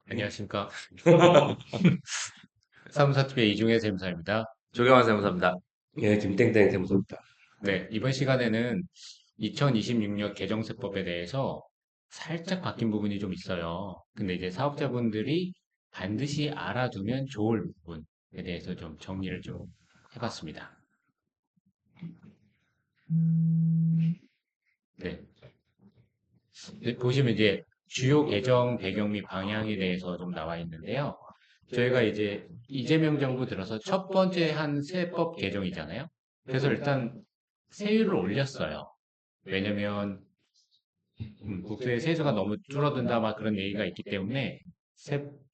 안녕하십니까. 사무사투의 이중의 세무사입니다. 조경환 세무사입니다. 예, 김땡땡 세무서입니다. 네, 이번 시간에는 2026년 개정세법에 대해서 살짝 바뀐 부분이 좀 있어요. 근데 이제 사업자분들이 반드시 알아두면 좋을 부분에 대해서 좀 정리를 좀 해봤습니다. 네. 보시면 이제 주요 개정 배경 및 방향에 대해서 좀 나와 있는데요. 저희가 이제 이재명 정부 들어서 첫 번째 한 세법 개정이잖아요. 그래서 일단 세율을 올렸어요. 왜냐면 국토의 세수가 너무 줄어든다 막 그런 얘기가 있기 때문에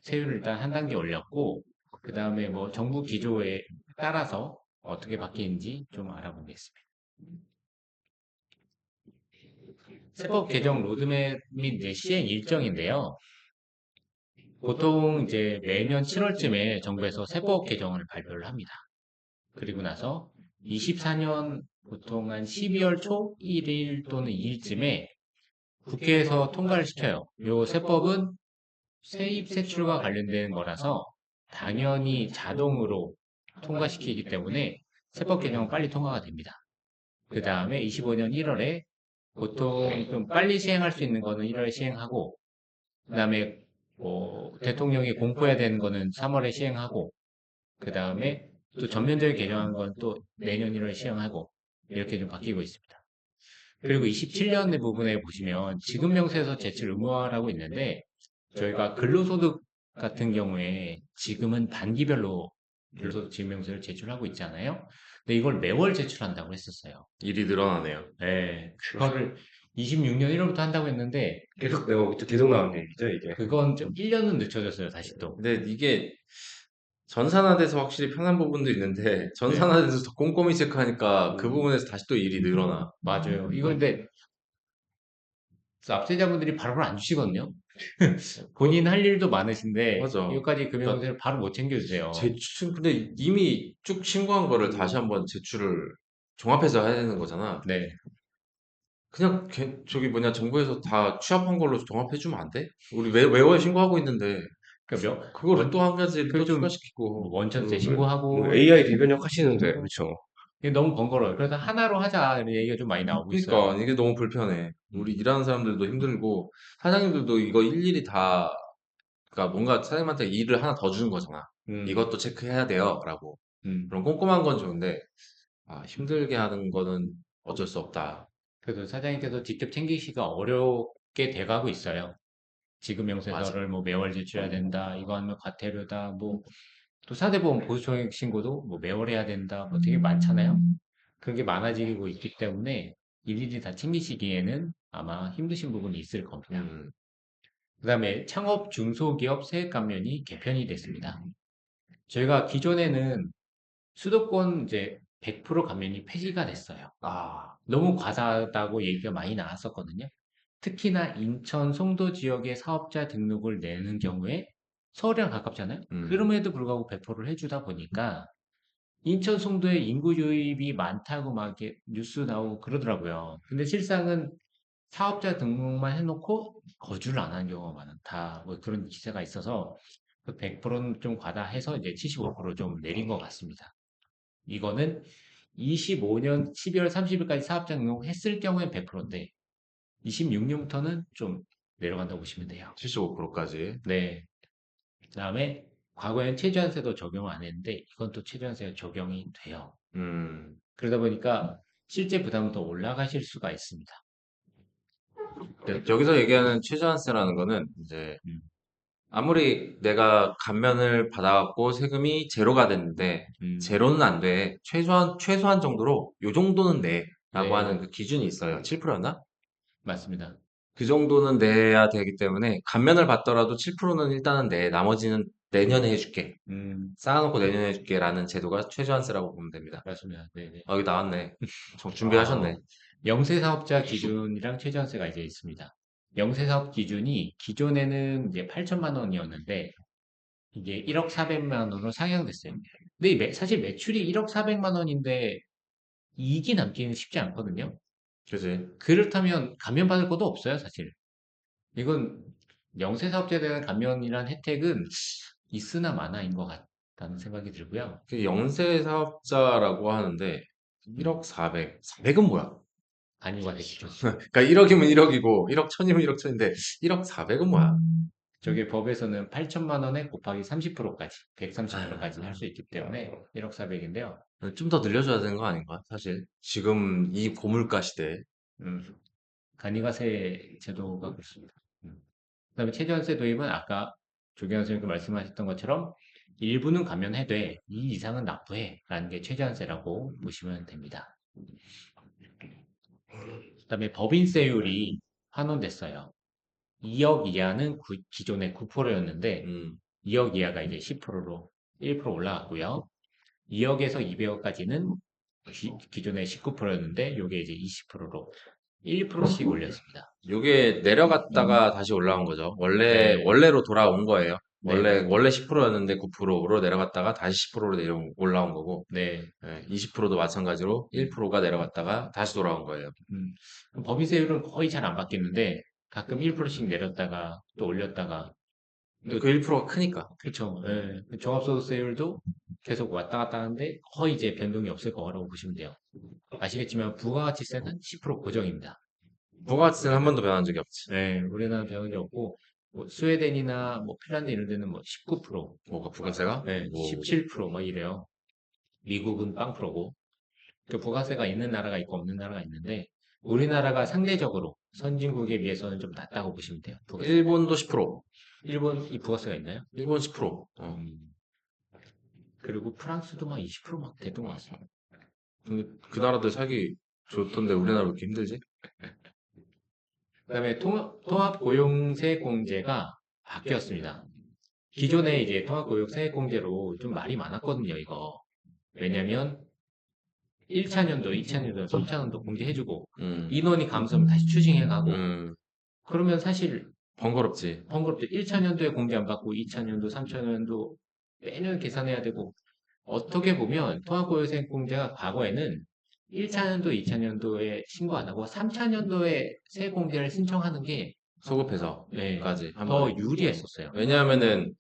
세율을 일단 한 단계 올렸고 그 다음에 뭐 정부 기조에 따라서 어떻게 바뀌는지 좀 알아보겠습니다. 세법 개정 로드맵 및 이제 시행 일정인데요. 보통 이제 매년 7월쯤에 정부에서 세법 개정을 발표를 합니다. 그리고 나서 24년 보통 한 12월 초 1일 또는 2일쯤에 국회에서 통과를 시켜요. 요 세법은 세입 세출과 관련된 거라서 당연히 자동으로 통과시키기 때문에 세법 개정은 빨리 통과가 됩니다. 그 다음에 25년 1월에 보통 좀 빨리 시행할 수 있는 거는 1월에 시행하고 그 다음에 뭐 대통령이 공포해야 되는 거는 3월에 시행하고 그 다음에 또 전면적인 개정한 건 또 내년 1월에 시행하고 이렇게 좀 바뀌고 있습니다. 그리고 27년의 부분에 보시면 지급 명세서 제출 의무화라고 있는데 저희가 근로소득 같은 경우에 지금은 단기별로 근로소득 지급명세를 제출하고 있잖아요. 근데 이걸 매월 제출한다고 했었어요. 일이 늘어나네요. 네, 그거를 26년 1월부터 한다고 했는데 계속 나오는 얘기죠, 이게. 그건 좀 1년은 늦춰졌어요, 다시 또. 근데 이게 전산화돼서 확실히 편한 부분도 있는데 네, 전산화돼서 더 꼼꼼히 체크하니까 그 부분에서 다시 또 일이 늘어나. 맞아요. 이거 근데 납세자분들이 바로바로 안 주시거든요. 본인 할 일도 많으신데 맞아. 이거까지 그러니까 금융세를 바로 못 챙겨주세요. 제출 근데 이미 쭉 신고한 거를 다시 한번 제출을 종합해서 해야 되는 거잖아. 네. 그냥 저기 뭐냐 정부에서 다 취합한 걸로 종합해주면 안 돼? 우리 매월 신고하고 있는데 그러니까 그거를 또 한 가지를 그 또 좀 추가시키고 원천세 뭐 신고하고 AI 대변역 하시는데, 그렇죠. 이게 너무 번거로워요. 그래서 하나로 하자 이런 얘기가 좀 많이 나오고 있어요. 그러니까 이게 너무 불편해. 우리 음, 일하는 사람들도 힘들고 사장님들도 이거 일일이 다 그러니까 뭔가 사장님한테 일을 하나 더 주는 거잖아. 음, 이것도 체크해야 돼요라고. 음. 그런 꼼꼼한 건 좋은데 힘들게 하는 거는 어쩔 수 없다. 그래서 사장님께서 직접 챙기기가 어렵게 돼가고 있어요. 지급 맞아. 명세서를 뭐 매월 제출해야 된다. 이거 하면 과태료다. 뭐 또 사대보험 보수총액 신고도 뭐 매월 해야 된다. 뭐 되게 많잖아요. 그런 게 많아지고 있기 때문에 일일이 다 챙기시기에는 아마 힘드신 부분이 있을 겁니다. 음, 그다음에 창업 중소기업 세액 감면이 개편이 됐습니다. 저희가 기존에는 수도권 이제 100% 감면이 폐지가 됐어요. 너무 과다하다고 얘기가 많이 나왔었거든요. 특히나 인천, 송도 지역의 사업자 등록을 내는 경우에 서울이랑 가깝잖아요. 음, 그럼에도 불구하고 배포를 해주다 보니까 인천, 송도에 인구 유입이 많다고 막 이렇게 뉴스 나오고 그러더라고요. 근데 실상은 사업자 등록만 해놓고 거주를 안 하는 경우가 많다. 뭐 그런 기사가 있어서 100%는 좀 과다해서 이제 75%좀 내린 것 같습니다. 이거는 25년 12월 30일까지 사업자 등록했을 경우엔 100%인데 26년부터는 좀 내려간다고 보시면 돼요. 75%까지. 네. 그다음에 과거엔 최저한세도 적용을 안 했는데 이건 또 최저한세가 적용이 돼요. 음, 그러다 보니까 실제 부담은 더 올라가실 수가 있습니다. 여기서 얘기하는 최저한세라는 거는 이제 음, 아무리 내가 감면을 받아갖고 세금이 제로가 됐는데 음, 제로는 안 돼. 최소한 정도로 요 정도는 내라고 하는 네, 그 기준이 있어요. 7%였나? 맞습니다. 그 정도는 내야 되기 때문에 감면을 받더라도 7%는 일단은 내. 나머지는 내년에 해줄게. 쌓아놓고 내년에 해줄게라는 제도가 최저한세라고 보면 됩니다. 맞습니다. 네, 네. 여기 나왔네. 아, 준비하셨네. 영세사업자 기준이랑 최저한세가 이제 있습니다. 영세사업 기준이 기존에는 이제 8천만 원이었는데 이게 1억 4백만 원으로 상향됐어요. 근데 사실 매출이 1억 4백만 원인데 이익이 남기는 쉽지 않거든요. 그지? 그렇다면 감면받을 것도 없어요, 사실. 이건 영세 사업자에 대한 감면이란 혜택은 있으나 마나인 것 같다는 생각이 들고요. 그 영세 사업자라고 하는데 1억 400. 400은 뭐야? 간이가 되시죠. 그러니까 1억이면 1억이고 1억 1000이면 1억 1000인데 1억 400은 뭐야? 저게 법에서는 8천만 원에 곱하기 30%까지, 130%까지 할 수 있기 때문에 1억 4백인데요. 좀 더 늘려줘야 되는 거 아닌가? 사실 지금 이 고물가 시대에 간이가세 제도가 그렇습니다. 그다음에 최저한세 도입은 아까 조경환 선생님도 말씀하셨던 것처럼 일부는 감면해돼 이 이상은 납부해라는 게 최저한세라고 보시면 됩니다. 그다음에 법인세율이 환원됐어요. 2억 이하는 기존의 9%였는데 음, 2억 이하가 이제 10%로 1% 올라갔고요. 2억에서 200억까지는 기존의 19%였는데 이게 이제 20%로 1%씩 올렸습니다. 요게 내려갔다가 다시 올라온 거죠. 네, 원래로 돌아온 거예요. 네, 맞습니다. 원래 10%였는데 9%로 내려갔다가 다시 10%로 올라온 거고, 네, 20%도 마찬가지로 1%가 내려갔다가 다시 돌아온 거예요. 그럼 법인세율은 거의 잘 안 바뀌는데 가끔 1%씩 내렸다가 또 올렸다가 근데 그 1%가 크니까. 그렇죠. 예. 종합소득세율도 계속 왔다 갔다 하는데 거의 이제 변동이 없을 거라고 보시면 돼요. 아시겠지만 부가가치세는 10% 고정입니다. 부가가치는 한 번도 변한 적이 없지. 네, 우리나라는 변한 게 없고 뭐 스웨덴이나 뭐 핀란드 이런 데는 뭐 19%, 뭐가 부가세가? 네, 뭐, 17%막 이래요. 미국은 빵프로고 그 부가세가 있는 나라가 있고 없는 나라가 있는데 우리나라가 상대적으로 선진국에 비해서는 좀 낮다고 보시면 돼요. 부가세. 일본도 10%. 일본 이 부가세가 있나요? 일본 10%. 그리고 프랑스도 막 20%막 됐던 것 같습니다. 근데 그 나라들 살기 좋던데 우리나라 왜 이렇게 힘들지? 그다음에 통합고용세공제가 바뀌었습니다. 기존에 이제 통합고용세공제로 좀 말이 많았거든요, 이거. 왜냐면 1차 년도, 2차 년도, 3차 년도 공제해주고 음, 인원이 감소하면 다시 추징해가고 음, 그러면 사실 번거롭지. 번거롭죠. 1차 년도에 공제 안 받고 2차 년도, 3차 년도 매년 계산해야 되고 어떻게 보면 통합고용세공제가 과거에는 1차 년도, 2차 년도에 신고 안 하고 3차 년도에 세공제를 신청하는 게 네, 소급해서까지 한 더 번에. 유리했었어요. 왜냐하면은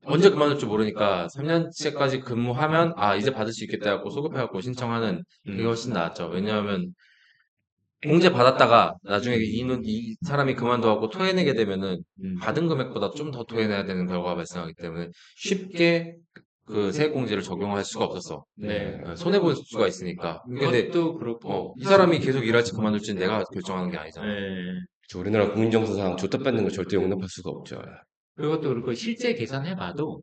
언제 그만둘 줄 모르니까 3년째까지 근무하면 아 이제 받을 수 있겠다 해갖고 소급해갖고 신청하는 그게 훨씬 낫죠. 왜냐하면 공제 받았다가 나중에 이 사람이 그만둬갖고 토해내게 되면은 받은 금액보다 좀 더 토해내야 되는 결과가 발생하기 때문에 쉽게 그 세액공제를 적용할 수가 없었어. 네. 손해볼 수가 있으니까. 근데 그것도 그렇고, 이 사람이 계속 일할지 그만둘지는 내가 결정하는 게 아니잖아. 네. 우리나라 국민정서상 줬다받는 걸 절대 용납할 수가 없죠. 그것도 그렇고, 실제 계산해봐도,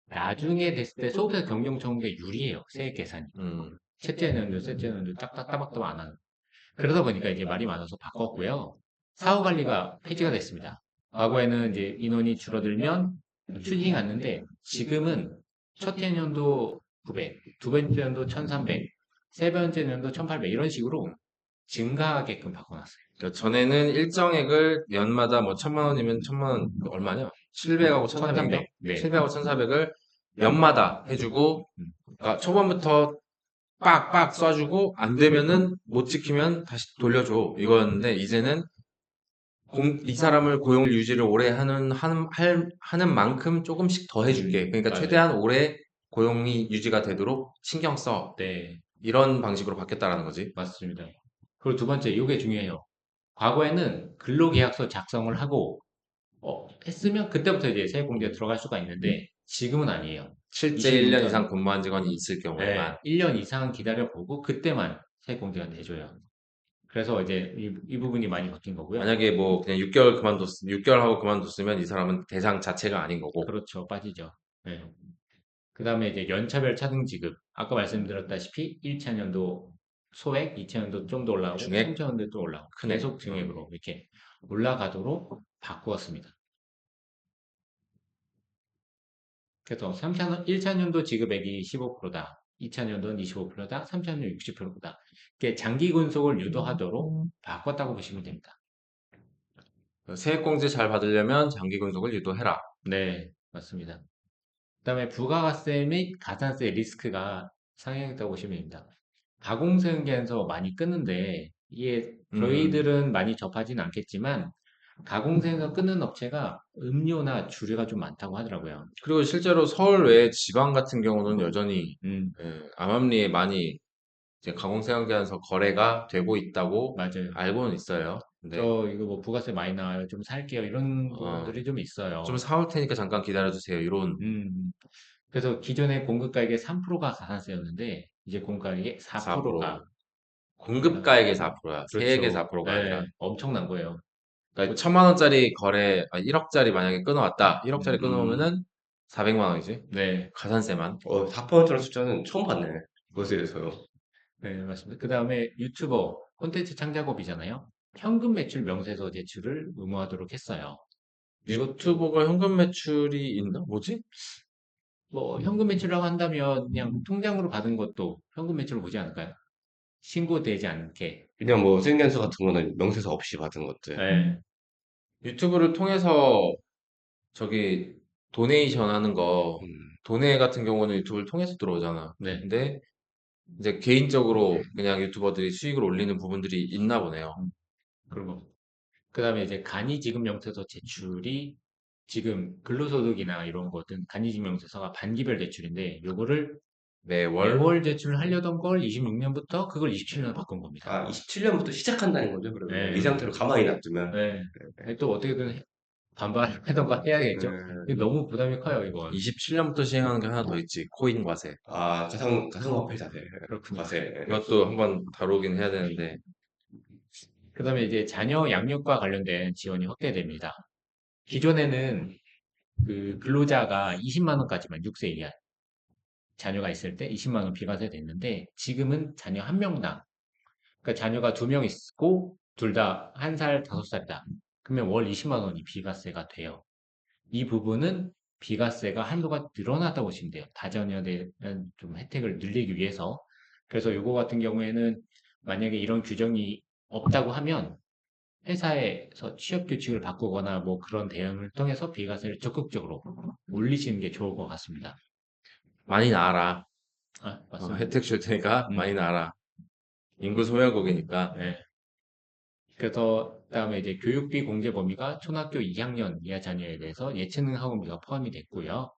나중에 됐을 때 소득세 경영청구가 유리해요. 세액 계산이. 음, 셋째 년도, 셋째 년도 딱딱 따박따박 안 하는. 그러다 보니까 이제 말이 많아서 바꿨고요. 사후관리가 폐지가 됐습니다. 과거에는 이제 인원이 줄어들면 추징이 갔는데, 지금은 첫째 년도 900, 두 번째 년도 1300, 세 번째 년도 1800 이런 식으로 증가하게끔 바꿔놨어요. 그러니까 전에는 일정액을 연마다 뭐 1000만 원이면 1000만 원 얼마냐? 700하고 1400인가? 네. 700하고 1400을 연마다 해주고 그러니까 초반부터 빡빡 쏴주고 안 되면은 못 지키면 다시 돌려줘 이거였는데 이제는 이 사람을 고용 유지를 오래 하는 만큼 조금씩 더 해줄게. 그러니까 맞아요. 최대한 오래 고용이 유지가 되도록 신경 써. 네, 이런 방식으로 바뀌었다라는 거지. 맞습니다. 그리고 두 번째, 이게 중요해요. 과거에는 근로계약서 작성을 하고, 했으면 그때부터 이제 세액공제에 들어갈 수가 있는데, 지금은 아니에요. 실제 1년 이상 근무한 직원이 있을 경우에만. 1년 이상 기다려보고, 그때만 세액공제가 돼줘요. 그래서 이제 이 부분이 많이 바뀐 거고요. 만약에 뭐 그냥 6개월 하고 그만뒀으면 이 사람은 대상 자체가 아닌 거고. 그렇죠. 빠지죠. 네. 그 다음에 이제 연차별 차등 지급. 아까 말씀드렸다시피 1차 년도 소액, 2차 년도 좀 더 올라가고, 중액, 3차 년도 또 올라가고, 큰액. 계속 증액으로 이렇게 올라가도록 바꾸었습니다. 그래서 1차 년도 지급액이 15%다. 2차 년도는 25%다. 3차 년도는 60%다. 이게 장기 근속을 유도하도록 바꿨다고 보시면 됩니다. 세액공제 잘 받으려면 장기 근속을 유도해라. 네, 맞습니다. 그 다음에 부가가세 및 가산세 리스크가 상향했다고 보시면 됩니다. 가공세은계에서 많이 끄는데 이게 저희들은 많이 접하진 않겠지만 가공세에서 끊는 업체가 음료나 주류가 좀 많다고 하더라고요. 그리고 실제로 서울 외 지방 같은 경우는 여전히 음, 암암리에 많이 이제 가공생활기관에서 거래가 되고 있다고 맞아요. 알고는 있어요. 근데 저 이거 뭐 부가세 많이 나와요. 좀 살게요. 이런 어, 분들이 좀 있어요. 좀 사올 테니까 잠깐 기다려주세요. 이런 음, 그래서 기존에 공급가액의 3%가 가산세였는데 이제 공급가액의 4%가 4%. 공급가액의 4%야. 세액의 그렇죠. 4%가 아니라. 네, 엄청난 거예요. 그러니까 뭐, 1,000만 원짜리 거래, 1억짜리 만약에 끊어왔다. 1억짜리 음, 끊어오면은 400만 원이지. 네, 가산세만. 4%라는 숫자는 처음 봤네. 그것에 대해서요. 네, 맞습니다. 그 다음에 유튜버, 콘텐츠 창작업이잖아요. 현금 매출 명세서 제출을 의무화하도록 했어요. 이것도 유튜버가 현금 매출이 있나? 뭐지? 뭐 현금 매출이라고 한다면 그냥 통장으로 받은 것도 현금 매출을 보지 않을까요? 신고되지 않게. 그냥 뭐 수익연수 같은 거는 명세서 없이 받은 것들. 네, 유튜브를 통해서 저기 도네이션 하는 거, 음, 도네 같은 경우는 유튜브를 통해서 들어오잖아. 네. 근데 이제 개인적으로 그냥 유튜버들이 수익을 올리는 부분들이 있나 보네요. 그리고 그다음에 이제 간이지급명세서 제출이 지금 근로소득이나 이런 것든 간이지급명세서가 반기별 제출인데 요거를 매월 매월 제출하려던 걸 26년부터 그걸 27년으로 바꾼 겁니다. 27년부터 시작한다는 거죠, 그러면. 이 네, 상태로 가만히 놔두면. 네. 또 어떻게든 반발하던가 해야겠죠. 음, 이게 너무 부담이 커요, 이건. 27년부터 시행하는 게 하나 더 있지. 코인 과세. 가상화폐 자세. 그렇군요. 과세. 이것도 한번 다루긴 해야 되는데 그다음에 이제 자녀 양육과 관련된 지원이 확대됩니다. 기존에는 그 근로자가 20만 원까지만 6세 이하 자녀가 있을 때 20만 원 비과세 됐는데 지금은 자녀 한 명당 그러니까 자녀가 두 명 있고 둘 다 한 살, 5살이다. 그러면 월 20만 원이 비과세가 돼요. 이 부분은 비과세가 한도가 늘어났다고 보시면 돼요. 다자녀에 대한 좀 혜택을 늘리기 위해서. 그래서 요거 같은 경우에는 만약에 이런 규정이 없다고 하면 회사에서 취업 규칙을 바꾸거나 뭐 그런 대응을 통해서 비과세를 적극적으로 올리시는 게 좋을 것 같습니다. 많이 나와라. 맞습니다. 혜택 줄 테니까 음, 많이 나와라. 인구 소멸국이니까. 네. 그래서 그다음에 이제 교육비 공제 범위가 초등학교 2학년 이하 자녀에 대해서 예체능 학원비가 포함이 됐고요.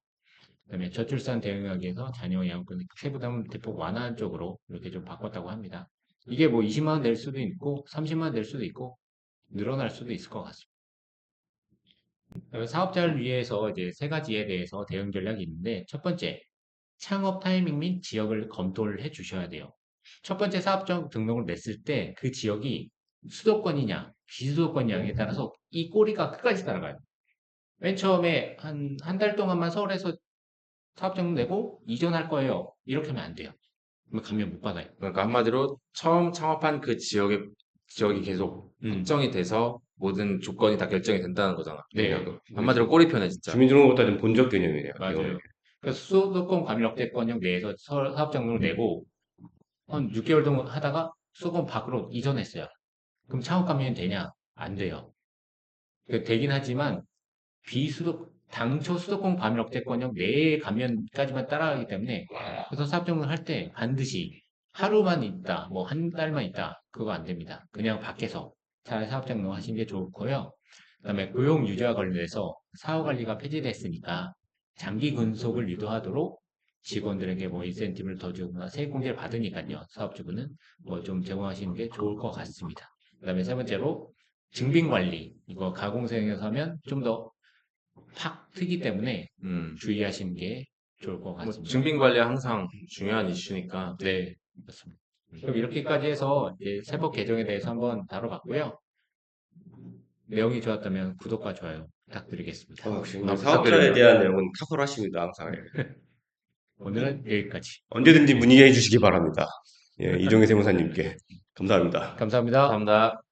그다음에 저출산 대응하기 위해서 자녀 양육권 세부담 대폭 완화한 쪽으로 이렇게 좀 바꿨다고 합니다. 이게 뭐 20만 원 낼 수도 있고 30만 원 낼 수도 있고 늘어날 수도 있을 것 같습니다. 그다음에 사업자를 위해서 이제 세 가지에 대해서 대응 전략이 있는데 첫 번째 창업 타이밍 및 지역을 검토를 해 주셔야 돼요. 첫 번째 사업장 등록을 냈을 때 그 지역이 수도권이냐 비수도권이냐에 따라서 이 꼬리가 끝까지 따라가요. 맨 처음에 한 달 동안만 서울에서 사업장 내고 이전할 거예요. 이렇게 하면 안 돼요. 그러면 감면 못 받아요. 그러니까 한마디로 처음 창업한 그 지역이 계속 음, 확정이 돼서 모든 조건이 다 결정이 된다는 거잖아. 네, 한마디로 꼬리표네 진짜. 주민등록보다 좀 본적 개념이네요. 이거는. 맞아요. 그래서 수도권 과밀억대권역 내에서 사업장 등록을 내고 한 6개월 정도 하다가 수도권 밖으로 이전했어요. 그럼 창업 감면이 되냐? 안 돼요. 되긴 하지만 당초 수도권 과밀억대권역 내의 감면까지만 따라가기 때문에 그래서 사업장을 할 때 반드시 하루만 있다, 뭐 한 달만 있다, 그거 안 됩니다. 그냥 밖에서 차라리 사업장 하시는 게 좋고요. 그다음에 고용 유지와 관련해서 사후 관리가 폐지됐으니까 장기 근속을 유도하도록 직원들에게 뭐 인센티브를 더 주거나 세액 공제를 받으니까요. 사업주분은 뭐 좀 제공하시는 게 좋을 것 같습니다. 그다음에 세 번째로 증빙 관리 이거 가공생에서 하면 좀 더 팍 트기 때문에 음. 주의하시는 게 좋을 것 뭐 같습니다. 증빙 관리 항상 중요한 이슈니까. 네, 그렇습니다. 그럼 이렇게까지 해서 이제 세법 개정에 대해서 한번 다뤄봤고요. 내용이 좋았다면 구독과 좋아요 부탁드리겠습니다. 역시 아, 사업자에 부탁드립니다. 대한 내용은 탁월하십니다, 항상. 오늘은 여기까지. 언제든지 문의해 주시기 바랍니다. 예, 이종희 세무사님께 감사합니다. 감사합니다. 감사합니다.